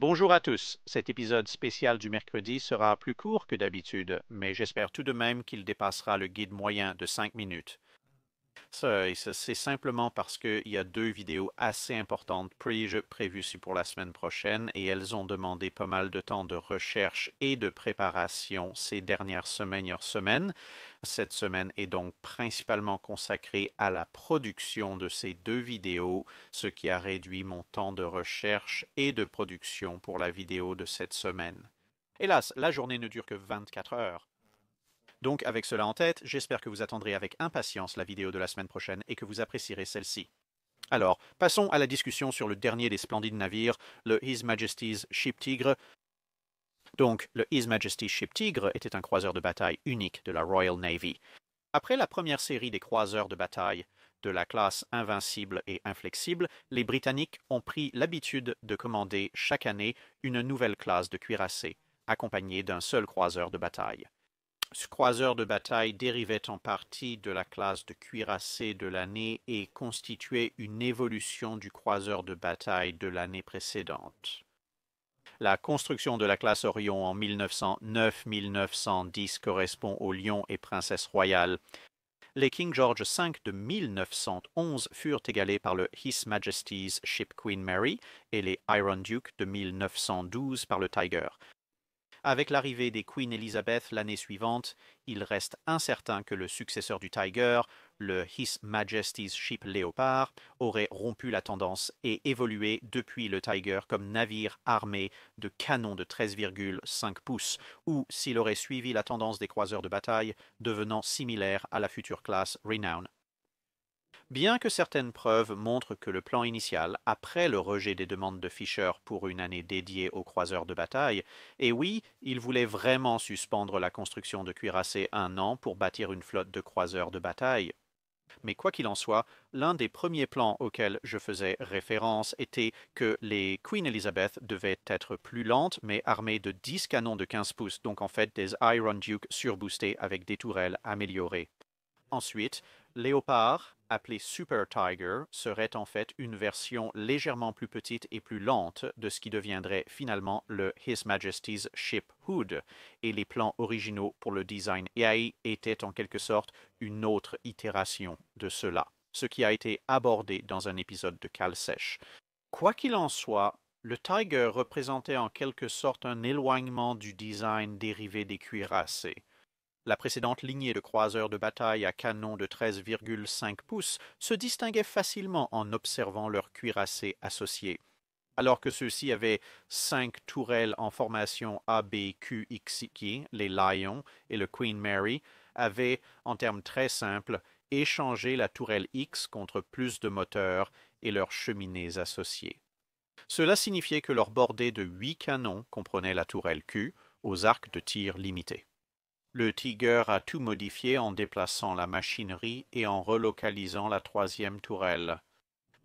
Bonjour à tous. Cet épisode spécial du mercredi sera plus court que d'habitude, mais j'espère tout de même qu'il dépassera le guide moyen de 5 minutes. C'est simplement parce qu'il y a deux vidéos assez importantes prévues pour la semaine prochaine et elles ont demandé pas mal de temps de recherche et de préparation ces dernières semaines. Cette semaine est donc principalement consacrée à la production de ces deux vidéos, ce qui a réduit mon temps de recherche et de production pour la vidéo de cette semaine. Hélas, la journée ne dure que 24 heures. Donc, avec cela en tête, j'espère que vous attendrez avec impatience la vidéo de la semaine prochaine et que vous apprécierez celle-ci. Alors, passons à la discussion sur le dernier des splendides navires, le His Majesty's Ship Tigre. Donc, le His Majesty's Ship Tigre était un croiseur de bataille unique de la Royal Navy. Après la première série des croiseurs de bataille de la classe Invincible et Inflexible, les Britanniques ont pris l'habitude de commander chaque année une nouvelle classe de cuirassés, accompagnée d'un seul croiseur de bataille. Ce croiseur de bataille dérivait en partie de la classe de cuirassé de l'année et constituait une évolution du croiseur de bataille de l'année précédente. La construction de la classe Orion en 1909-1910 correspond au Lion et Princesse Royale. Les King George V de 1911 furent égalés par le His Majesty's Ship Queen Mary et les Iron Duke de 1912 par le Tiger. Avec l'arrivée des Queen Elizabeth l'année suivante, il reste incertain que le successeur du Tiger, le His Majesty's Ship Leopard, aurait rompu la tendance et évolué depuis le Tiger comme navire armé de canons de 13,5 pouces, ou s'il aurait suivi la tendance des croiseurs de bataille, devenant similaire à la future classe Renown. Bien que certaines preuves montrent que le plan initial, après le rejet des demandes de Fisher pour une année dédiée aux croiseurs de bataille, et oui, il voulait vraiment suspendre la construction de cuirassés un an pour bâtir une flotte de croiseurs de bataille. Mais quoi qu'il en soit, l'un des premiers plans auxquels je faisais référence était que les Queen Elizabeth devaient être plus lentes mais armées de 10 canons de 15 pouces, donc en fait des Iron Duke surboostés avec des tourelles améliorées. Ensuite, Léopard, appelé Super Tiger, serait en fait une version légèrement plus petite et plus lente de ce qui deviendrait finalement le His Majesty's Ship Hood, et les plans originaux pour le design AI étaient en quelque sorte une autre itération de cela, ce qui a été abordé dans un épisode de Cale Sèche. Quoi qu'il en soit, le Tiger représentait en quelque sorte un éloignement du design dérivé des cuirassés. La précédente lignée de croiseurs de bataille à canon de 13,5 pouces se distinguait facilement en observant leurs cuirassés associés, alors que ceux-ci avaient 5 tourelles en formation ABQXY, les Lions et le Queen Mary, avaient, en termes très simples, échangé la tourelle X contre plus de moteurs et leurs cheminées associées. Cela signifiait que leur bordée de 8 canons comprenait la tourelle Q aux arcs de tir limités. Le Tiger a tout modifié en déplaçant la machinerie et en relocalisant la troisième tourelle.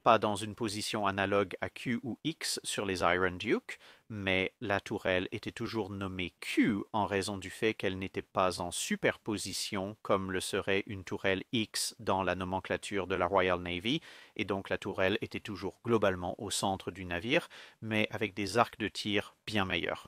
Pas dans une position analogue à Q ou X sur les Iron Duke, mais la tourelle était toujours nommée Q en raison du fait qu'elle n'était pas en superposition comme le serait une tourelle X dans la nomenclature de la Royal Navy, et donc la tourelle était toujours globalement au centre du navire, mais avec des arcs de tir bien meilleurs.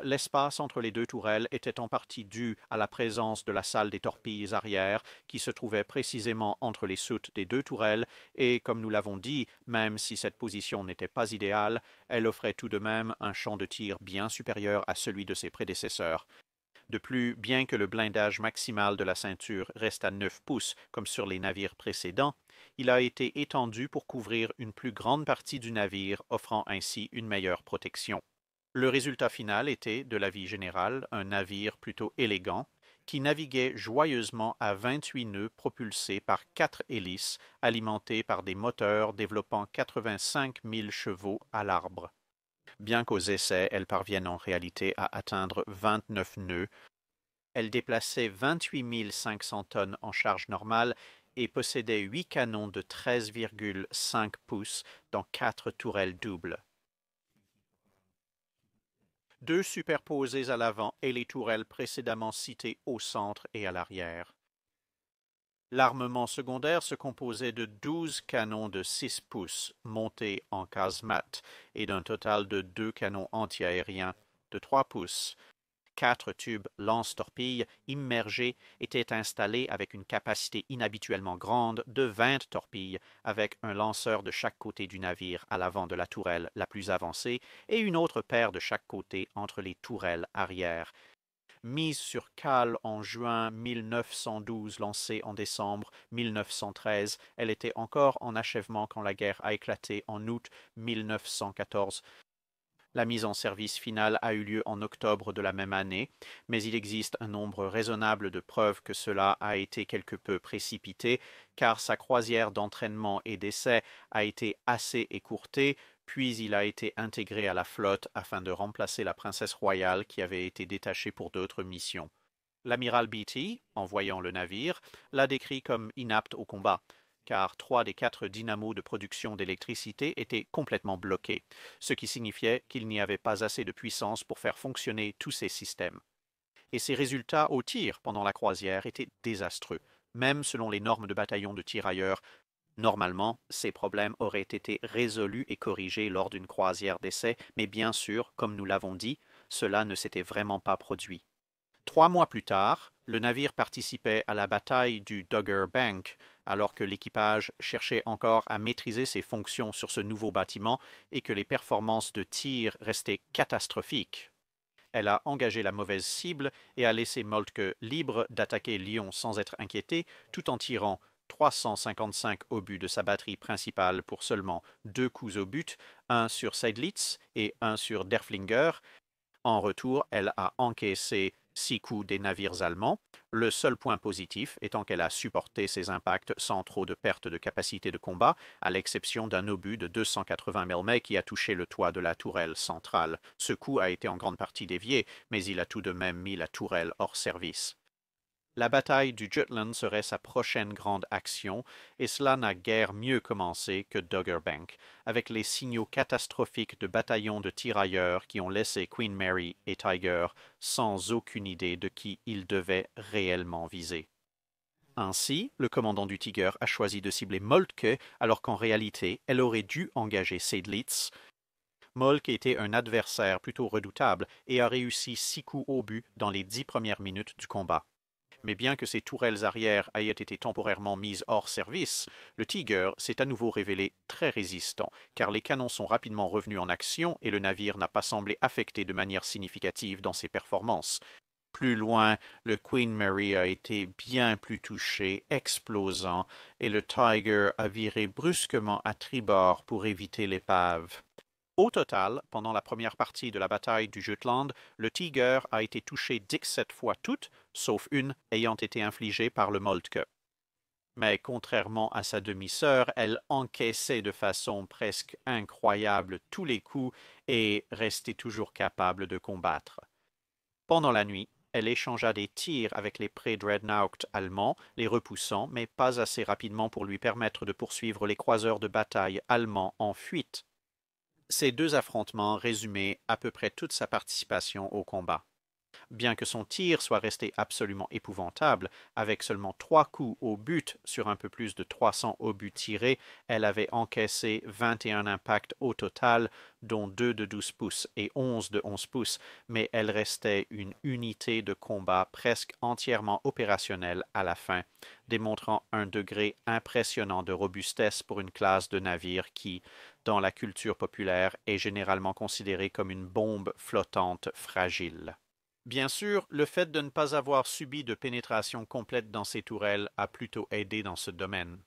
L'espace entre les deux tourelles était en partie dû à la présence de la salle des torpilles arrière qui se trouvait précisément entre les soutes des deux tourelles et, comme nous l'avons dit, même si cette position n'était pas idéale, elle offrait tout de même un champ de tir bien supérieur à celui de ses prédécesseurs. De plus, bien que le blindage maximal de la ceinture reste à 9 pouces comme sur les navires précédents, il a été étendu pour couvrir une plus grande partie du navire, offrant ainsi une meilleure protection. Le résultat final était, de l'avis général, un navire plutôt élégant, qui naviguait joyeusement à 28 nœuds propulsés par 4 hélices alimentés par des moteurs développant 85 000 chevaux à l'arbre. Bien qu'aux essais elles parviennent en réalité à atteindre 29 nœuds, elles déplaçaient 28 500 tonnes en charge normale et possédaient 8 canons de 13,5 pouces dans 4 tourelles doubles. Deux superposées à l'avant et les tourelles précédemment citées au centre et à l'arrière. L'armement secondaire se composait de 12 canons de 6 pouces montés en casemate et d'un total de 2 canons antiaériens de 3 pouces. 4 tubes lance-torpilles immergés étaient installés avec une capacité inhabituellement grande de 20 torpilles, avec un lanceur de chaque côté du navire à l'avant de la tourelle la plus avancée et une autre paire de chaque côté entre les tourelles arrière. Mise sur cale en juin 1912, lancée en décembre 1913, elle était encore en achèvement quand la guerre a éclaté en août 1914. La mise en service finale a eu lieu en octobre de la même année, mais il existe un nombre raisonnable de preuves que cela a été quelque peu précipité, car sa croisière d'entraînement et d'essai a été assez écourtée, puis il a été intégré à la flotte afin de remplacer la Princesse Royale qui avait été détachée pour d'autres missions. L'amiral Beatty, en voyant le navire, l'a décrit comme inapte au combat, car 3 des 4 dynamos de production d'électricité étaient complètement bloqués, ce qui signifiait qu'il n'y avait pas assez de puissance pour faire fonctionner tous ces systèmes. Et ses résultats au tir pendant la croisière étaient désastreux, même selon les normes de bataillon de tirailleurs. Normalement, ces problèmes auraient été résolus et corrigés lors d'une croisière d'essai, mais bien sûr, comme nous l'avons dit, cela ne s'était vraiment pas produit. 3 mois plus tard, le navire participait à la bataille du Dogger Bank, alors que l'équipage cherchait encore à maîtriser ses fonctions sur ce nouveau bâtiment et que les performances de tir restaient catastrophiques. Elle a engagé la mauvaise cible et a laissé Moltke libre d'attaquer Lyon sans être inquiété, tout en tirant 355 obus de sa batterie principale pour seulement 2 coups au but, un sur Seydlitz et un sur Derflinger. En retour, elle a encaissé 6 coups des navires allemands, le seul point positif étant qu'elle a supporté ces impacts sans trop de perte de capacité de combat, à l'exception d'un obus de 280 mm qui a touché le toit de la tourelle centrale. Ce coup a été en grande partie dévié, mais il a tout de même mis la tourelle hors service. La bataille du Jutland serait sa prochaine grande action, et cela n'a guère mieux commencé que Dogger Bank, avec les signaux catastrophiques de bataillons de tirailleurs qui ont laissé Queen Mary et Tiger sans aucune idée de qui ils devaient réellement viser. Ainsi, le commandant du Tiger a choisi de cibler Moltke alors qu'en réalité, elle aurait dû engager Seydlitz. Moltke était un adversaire plutôt redoutable et a réussi 6 coups au but dans les 10 premières minutes du combat. Mais bien que ses tourelles arrière aient été temporairement mises hors service, le Tiger s'est à nouveau révélé très résistant, car les canons sont rapidement revenus en action et le navire n'a pas semblé affecté de manière significative dans ses performances. Plus loin, le Queen Mary a été bien plus touché, explosant, et le Tiger a viré brusquement à tribord pour éviter l'épave. Au total, pendant la première partie de la bataille du Jutland, le Tiger a été touché 17 fois toutes, sauf une ayant été infligée par le Moltke. Mais contrairement à sa demi-sœur, elle encaissait de façon presque incroyable tous les coups et restait toujours capable de combattre. Pendant la nuit, elle échangea des tirs avec les pré-dreadnoughts allemands, les repoussant, mais pas assez rapidement pour lui permettre de poursuivre les croiseurs de bataille allemands en fuite. Ces 2 affrontements résumaient à peu près toute sa participation au combat. Bien que son tir soit resté absolument épouvantable, avec seulement 3 coups au but sur un peu plus de 300 obus tirés, elle avait encaissé 21 impacts au total, dont 2 de 12 pouces et 11 de 11 pouces, mais elle restait une unité de combat presque entièrement opérationnelle à la fin, démontrant un degré impressionnant de robustesse pour une classe de navire qui, dans la culture populaire, est généralement considérée comme une bombe flottante fragile. Bien sûr, le fait de ne pas avoir subi de pénétration complète dans ces tourelles a plutôt aidé dans ce domaine.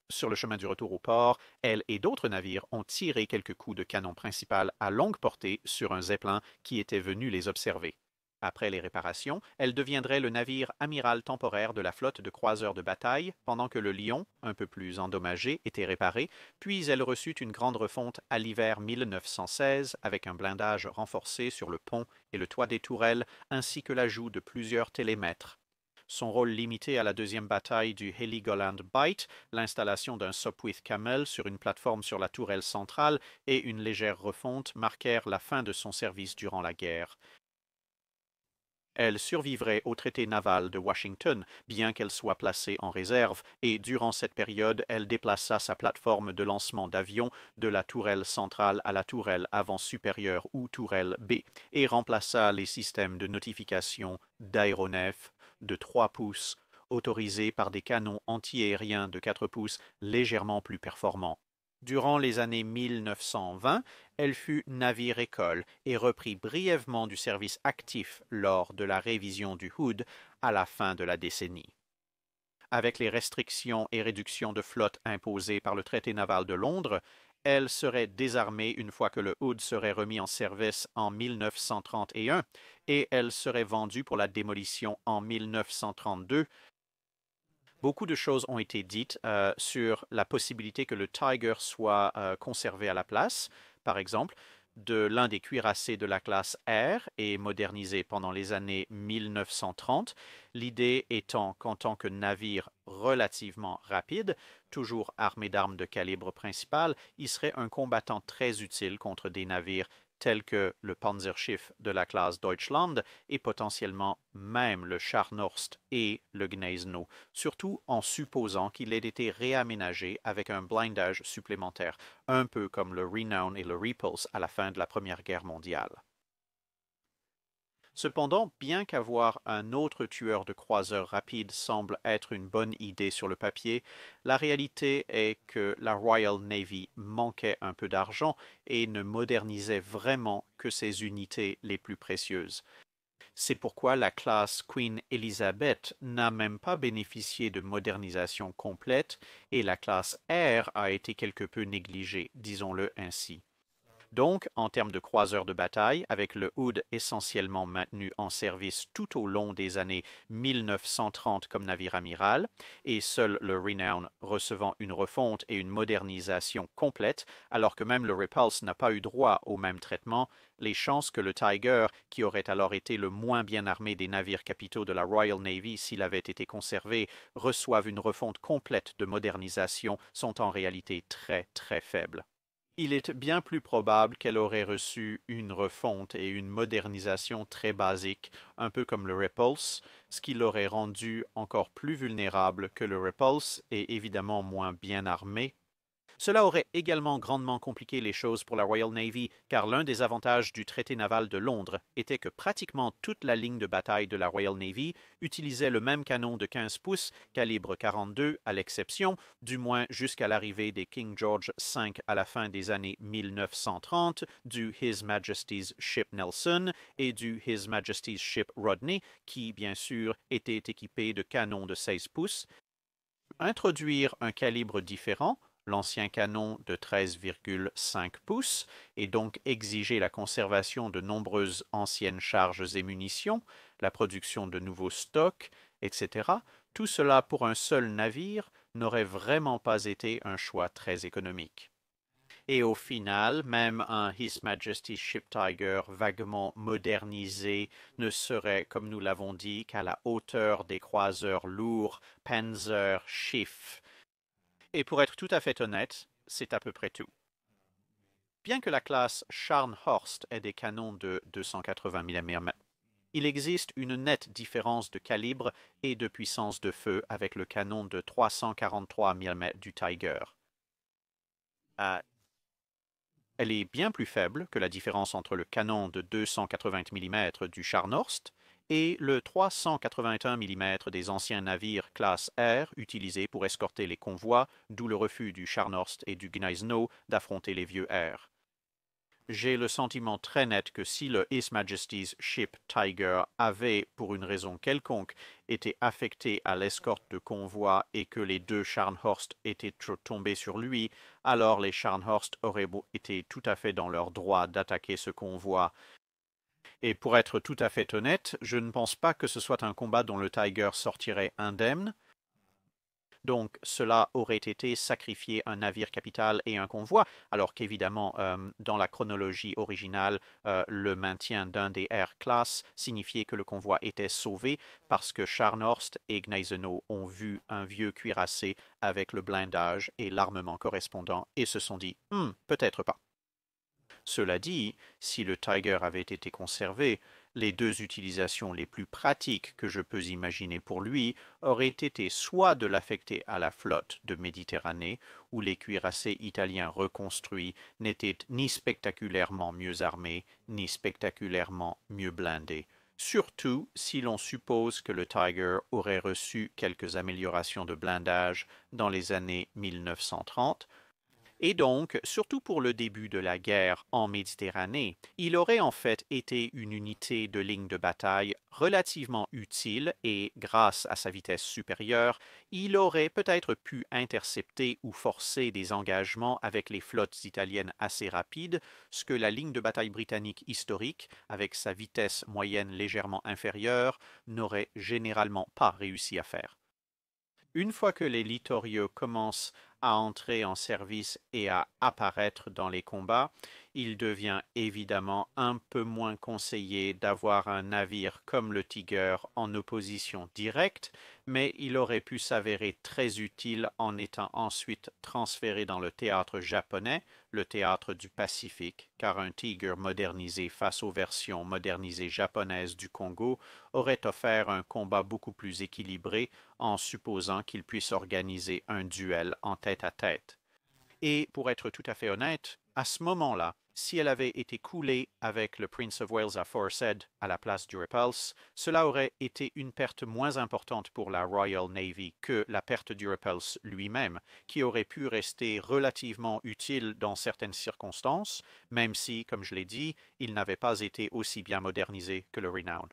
Sur le chemin du retour au port, elle et d'autres navires ont tiré quelques coups de canon principal à longue portée sur un zeppelin qui était venu les observer. Après les réparations, elle deviendrait le navire amiral temporaire de la flotte de croiseurs de bataille, pendant que le Lion, un peu plus endommagé, était réparé, puis elle reçut une grande refonte à l'hiver 1916 avec un blindage renforcé sur le pont et le toit des tourelles, ainsi que l'ajout de plusieurs télémètres. Son rôle limité à la deuxième bataille du Heligoland Bight, l'installation d'un Sopwith Camel sur une plateforme sur la tourelle centrale et une légère refonte marquèrent la fin de son service durant la guerre. Elle survivrait au traité naval de Washington, bien qu'elle soit placée en réserve, et durant cette période, elle déplaça sa plateforme de lancement d'avions de la tourelle centrale à la tourelle avant supérieure ou tourelle B, et remplaça les systèmes de notification d'aéronefs de 3 pouces autorisés par des canons antiaériens de 4 pouces légèrement plus performants. Durant les années 1920, elle fut navire-école et reprit brièvement du service actif lors de la révision du Hood à la fin de la décennie. Avec les restrictions et réductions de flotte imposées par le traité naval de Londres, elle serait désarmée une fois que le Hood serait remis en service en 1931 et elle serait vendue pour la démolition en 1932. Beaucoup de choses ont été dites sur la possibilité que le Tiger soit conservé à la place. Par exemple, de l'un des cuirassés de la classe R et modernisé pendant les années 1930, l'idée étant qu'en tant que navire relativement rapide, toujours armé d'armes de calibre principal, il serait un combattant très utile contre des navires tels que le Panzerschiff de la classe Deutschland et potentiellement même le Scharnhorst et le Gneisenau, surtout en supposant qu'il ait été réaménagé avec un blindage supplémentaire, un peu comme le Renown et le Repulse à la fin de la Première Guerre mondiale. Cependant, bien qu'avoir un autre tueur de croiseurs rapide semble être une bonne idée sur le papier, la réalité est que la Royal Navy manquait un peu d'argent et ne modernisait vraiment que ses unités les plus précieuses. C'est pourquoi la classe Queen Elizabeth n'a même pas bénéficié de modernisation complète et la classe R a été quelque peu négligée, disons-le ainsi. Donc, en termes de croiseurs de bataille, avec le Hood essentiellement maintenu en service tout au long des années 1930 comme navire amiral, et seul le Renown recevant une refonte et une modernisation complète, alors que même le Repulse n'a pas eu droit au même traitement, les chances que le Tiger, qui aurait alors été le moins bien armé des navires capitaux de la Royal Navy s'il avait été conservé, reçoive une refonte complète de modernisation sont en réalité très très faibles. Il est bien plus probable qu'elle aurait reçu une refonte et une modernisation très basique, un peu comme le Repulse, ce qui l'aurait rendu encore plus vulnérable que le Repulse et évidemment moins bien armé. Cela aurait également grandement compliqué les choses pour la Royal Navy, car l'un des avantages du traité naval de Londres était que pratiquement toute la ligne de bataille de la Royal Navy utilisait le même canon de 15 pouces, calibre 42 à l'exception, du moins jusqu'à l'arrivée des King George V à la fin des années 1930, du His Majesty's Ship Nelson et du His Majesty's Ship Rodney, qui bien sûr étaient équipés de canons de 16 pouces. Introduire un calibre différent, l'ancien canon de 13,5 pouces, et donc exiger la conservation de nombreuses anciennes charges et munitions, la production de nouveaux stocks, etc., tout cela pour un seul navire n'aurait vraiment pas été un choix très économique. Et au final, même un His Majesty's Ship Tiger vaguement modernisé ne serait, comme nous l'avons dit, qu'à la hauteur des croiseurs lourds Panzer Schiff. Et pour être tout à fait honnête, c'est à peu près tout. Bien que la classe Scharnhorst ait des canons de 280 mm, il existe une nette différence de calibre et de puissance de feu avec le canon de 343 mm du Tiger. Elle est bien plus faible que la différence entre le canon de 280 mm du Scharnhorst et le 381 mm des anciens navires classe R utilisés pour escorter les convois, d'où le refus du Scharnhorst et du Gneisenau d'affronter les vieux R. J'ai le sentiment très net que si le His Majesty's Ship Tiger avait, pour une raison quelconque, été affecté à l'escorte de convois et que les deux Scharnhorst étaient tombés sur lui, alors les Scharnhorst auraient été tout à fait dans leur droit d'attaquer ce convoi. Et pour être tout à fait honnête, je ne pense pas que ce soit un combat dont le Tiger sortirait indemne. Donc cela aurait été sacrifier un navire capital et un convoi, alors qu'évidemment, dans la chronologie originale, le maintien d'un des Air-Class signifiait que le convoi était sauvé parce que Scharnhorst et Gneisenau ont vu un vieux cuirassé avec le blindage et l'armement correspondant et se sont dit peut-être pas. Cela dit, si le Tiger avait été conservé, Les deux utilisations les plus pratiques que je peux imaginer pour lui auraient été soit de l'affecter à la flotte de Méditerranée, où les cuirassés italiens reconstruits n'étaient ni spectaculairement mieux armés, ni spectaculairement mieux blindés, surtout si l'on suppose que le Tiger aurait reçu quelques améliorations de blindage dans les années 1930, et donc, surtout pour le début de la guerre en Méditerranée, il aurait en fait été une unité de ligne de bataille relativement utile et, grâce à sa vitesse supérieure, il aurait peut-être pu intercepter ou forcer des engagements avec les flottes italiennes assez rapides, ce que la ligne de bataille britannique historique, avec sa vitesse moyenne légèrement inférieure, n'aurait généralement pas réussi à faire. Une fois que les littorieux commencent à entrer en service et à apparaître dans les combats, il devient évidemment un peu moins conseillé d'avoir un navire comme le Tiger en opposition directe, mais il aurait pu s'avérer très utile en étant ensuite transféré dans le théâtre japonais, le théâtre du Pacifique, car un Tiger modernisé face aux versions modernisées japonaises du Congo aurait offert un combat beaucoup plus équilibré en supposant qu'il puisse organiser un duel en tête-à-tête. Et pour être tout à fait honnête, à ce moment-là, si elle avait été coulée avec le Prince of Wales aforesaid à la place du Repulse, cela aurait été une perte moins importante pour la Royal Navy que la perte du Repulse lui-même, qui aurait pu rester relativement utile dans certaines circonstances, même si, comme je l'ai dit, il n'avait pas été aussi bien modernisé que le Renown.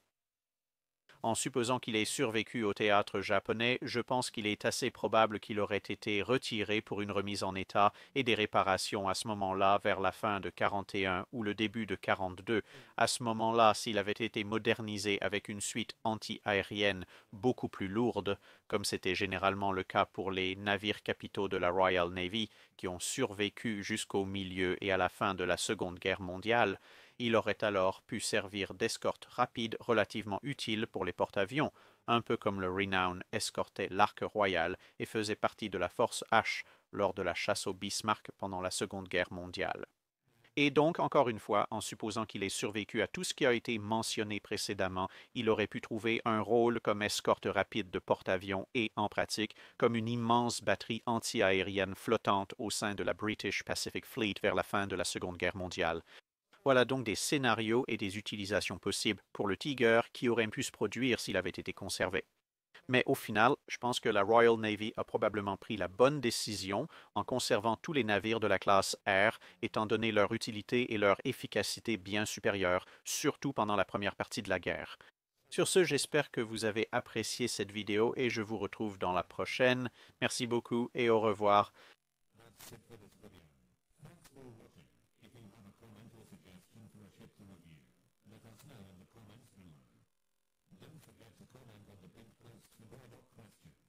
En supposant qu'il ait survécu au théâtre japonais, je pense qu'il est assez probable qu'il aurait été retiré pour une remise en état et des réparations à ce moment-là, vers la fin de 41 ou le début de 42. À ce moment-là, s'il avait été modernisé avec une suite anti-aérienne beaucoup plus lourde, comme c'était généralement le cas pour les navires capitaux de la Royal Navy, qui ont survécu jusqu'au milieu et à la fin de la Seconde Guerre mondiale, il aurait alors pu servir d'escorte rapide relativement utile pour les porte-avions, un peu comme le Renown escortait l'Ark Royal et faisait partie de la force H lors de la chasse au Bismarck pendant la Seconde Guerre mondiale. Et donc, encore une fois, en supposant qu'il ait survécu à tout ce qui a été mentionné précédemment, il aurait pu trouver un rôle comme escorte rapide de porte-avions et, en pratique, comme une immense batterie anti-aérienne flottante au sein de la British Pacific Fleet vers la fin de la Seconde Guerre mondiale. Voilà donc des scénarios et des utilisations possibles pour le Tiger qui auraient pu se produire s'il avait été conservé. Mais au final, je pense que la Royal Navy a probablement pris la bonne décision en conservant tous les navires de la classe R, étant donné leur utilité et leur efficacité bien supérieures, surtout pendant la première partie de la guerre. Sur ce, j'espère que vous avez apprécié cette vidéo et je vous retrouve dans la prochaine. Merci beaucoup et au revoir. Don't forget to comment on the big post for more question.